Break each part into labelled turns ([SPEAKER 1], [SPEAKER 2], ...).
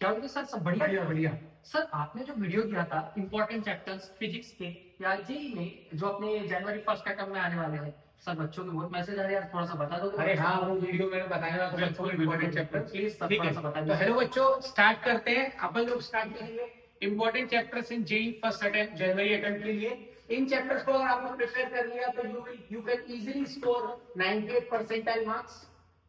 [SPEAKER 1] क्या बोलते सर, सब बढ़िया?
[SPEAKER 2] बढ़िया बढ़िया।
[SPEAKER 1] सर आपने जो वीडियो दिया था इंपॉर्टेंट चैप्टर्स फिजिक्स के या जेई में जो अपने जनवरी फर्स्ट टर्म में आने वाले हैं, सर बच्चों के बहुत मैसेज आ रहे हैं, थोड़ा सा बता दो।
[SPEAKER 2] अरे हाँ, वो वीडियो मैंने बताया था बच्चों को इम्पोर्टेंट चैप्टर।
[SPEAKER 1] प्लीज सर
[SPEAKER 2] ठीक
[SPEAKER 1] थोड़ा
[SPEAKER 2] है,
[SPEAKER 1] सा बता
[SPEAKER 2] तो
[SPEAKER 1] दीजिए।
[SPEAKER 2] हेलो बच्चों, स्टार्ट करते हैं। अपन लोग स्टार्ट करेंगे important chapters in JEE first attempt, जनवरी अटेम्प्ट के लिए। इन चैप्टर्स को अगर आपने प्रिपेयर कर लिया तो you can easily score 98 percentile marks.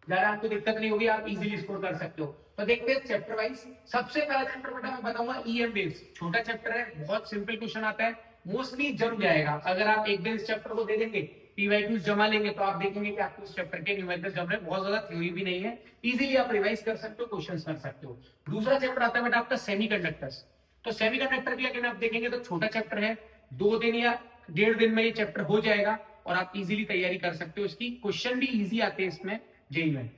[SPEAKER 2] ज्यादा आपको दिक्कत नहीं होगी, आप इजीली स्कोर कर सकते हो। तो देखते हैं चैप्टर वाइज। सबसे पहला चैप्टर बेटा मैं बताऊंगा ईएम वेव्स। छोटा चैप्टर है, बहुत सिंपल क्वेश्चन आता है, मोस्टली जम जाएगा। अगर आप एक दिन इस चैप्टर को दे देंगे, पीवाईक्यूज जमा लेंगे, तो आप देखेंगे कि आपको इस चैप्टर के न्यूमेरिकल जम रहे, बहुत ज्यादा थ्योरी भी नहीं है, इजीली आप रिवाइज कर सकते हो, क्वेश्चंस कर सकते हो। दूसरा चैप्टर आता है बेटा आपका सेमीकंडक्टर्स। तो सेमीकंडक्टर भी अगर आप देखेंगे तो छोटा चैप्टर है, 2 दिन या 1.5 दिन में ये चैप्टर हो जाएगा और आप इजीली तैयारी कर सकते हो इसकी। क्वेश्चन भी इजी आते हैं इसमें जेई में।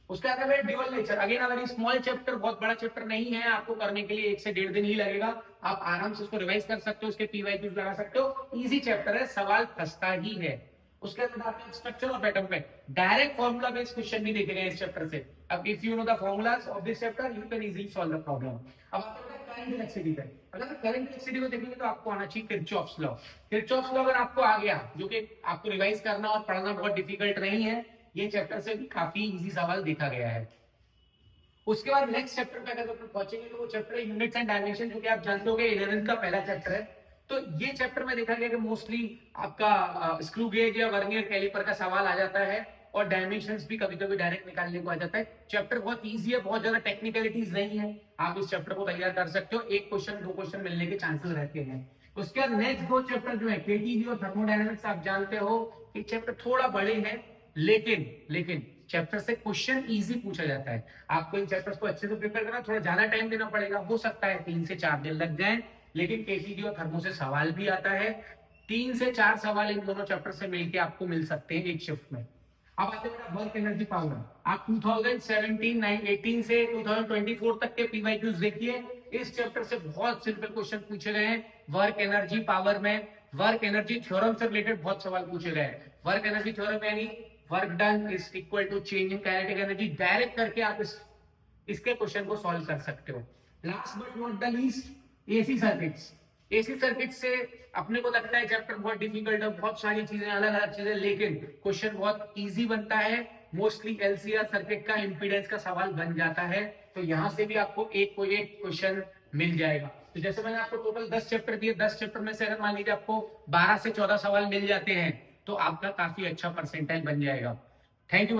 [SPEAKER 2] उसके बाद है dual nature, again very small chapter, बहुत बड़ा चैप्टर नहीं है, आपको करने के लिए 1 से 1.5 दिन ही लगेगा। आप आराम से उसको रिवाइज कर सकते हो, उसके पीवाईक्यूज लगा सकते हो, इजी चैप्टर है, सवाल फंसता ही है। उसके बाद आपने स्ट्रक्चर ऑफ एटम पे डायरेक्ट फार्मूला बेस्ड क्वेश्चन भी देखे गए इस चैप्टर से। अब if you know the formulas of this chapter you can easily solve the problem. अब आते हैं करंट इलेक्ट्रिसिटी पे। अगर करंट इलेक्ट्रिसिटी को देखेंगे तो आपको आना चाहिए किरचॉफ्स लॉ। किरचॉफ्स लॉ अगर आपको आ गया, जो कि आपको रिवाइज करना और पढ़ना बहुत डिफिकल्ट नहीं है, ये चैप्टर से भी काफी इजी सवाल देखा गया है। उसके बाद नेक्स्ट चैप्टर पे अगर पहुंचेंगे तो वो चैप्टर है यूनिट्स एंड डायमेंशन, जो कि आप जानते होंगे 11th का पहला चैप्टर है। तो ये चैप्टर में देखा गया कि मोस्टली आपका स्क्रू गेज या वर्नियर कैलिपर का सवाल आ जाता है और डायमेंशंस भी कभी कभी डायरेक्ट निकालने को आ जाता है। चैप्टर बहुत इजी है, बहुत ज्यादा टेक्निकलिटीज नहीं है, आप इस चैप्टर को तैयार कर सकते हो, 1 क्वेश्चन 2 क्वेश्चन मिलने के चांसेस रहते हैं। उसके बाद नेक्स्ट 2 चैप्टर जो है केटीवी और थर्मोडायनामिक्स, आप जानते हो कि चैप्टर थोड़ा बड़े हैं, लेकिन चैप्टर से क्वेश्चन इजी पूछा जाता है। आपको इन चैप्टर्स को अच्छे से प्रिपेयर करना, थोड़ा ज्यादा टाइम देना पड़ेगा, हो सकता है 3 से 4 दिन लग जाए, लेकिन केटीडी और थर्मो से सवाल भी आता है। 3 से 4 सवाल इन दोनों चैप्टर से मिलके आपको मिल सकते हैं एक शिफ्ट में। अब आते हैं वर्क एनर्जी पावर। आप 2018 से 2024 तक के पीवाईक्यूज देखिए, इस चैप्टर से बहुत सिंपल क्वेश्चन पूछे गए हैं। वर्क एनर्जी पावर में वर्क एनर्जी थ्योरम से रिलेटेड बहुत सवाल पूछे गए हैं। वर्क एनर्जी थ्योरम यानी work done is equal to change in kinetic energy, direct करके आप इसके क्वेश्चन को सॉल्व कर सकते हो। Last but not the least, AC circuits. AC circuit से अपने को लगता है चैप्टर बहुत डिफिकल्ट है, बहुत सारी चीजें, अलग अलग चीजें, लेकिन क्वेश्चन बहुत इजी बनता है। मोस्टली एलसीआर सर्किट का इंपीडेंस का सवाल बन जाता है, तो यहां से भी आपको एक क्वेश्चन मिल जाएगा। तो जैसे मैंने आपको टोटल 10 चैप्टर दिए, 10 चैप्टर में से अगर मान लीजिए आपको 12 से 14 सवाल मिल जाते हैं, तो आपका काफी अच्छा परसेंटाइल बन जाएगा। Thank you.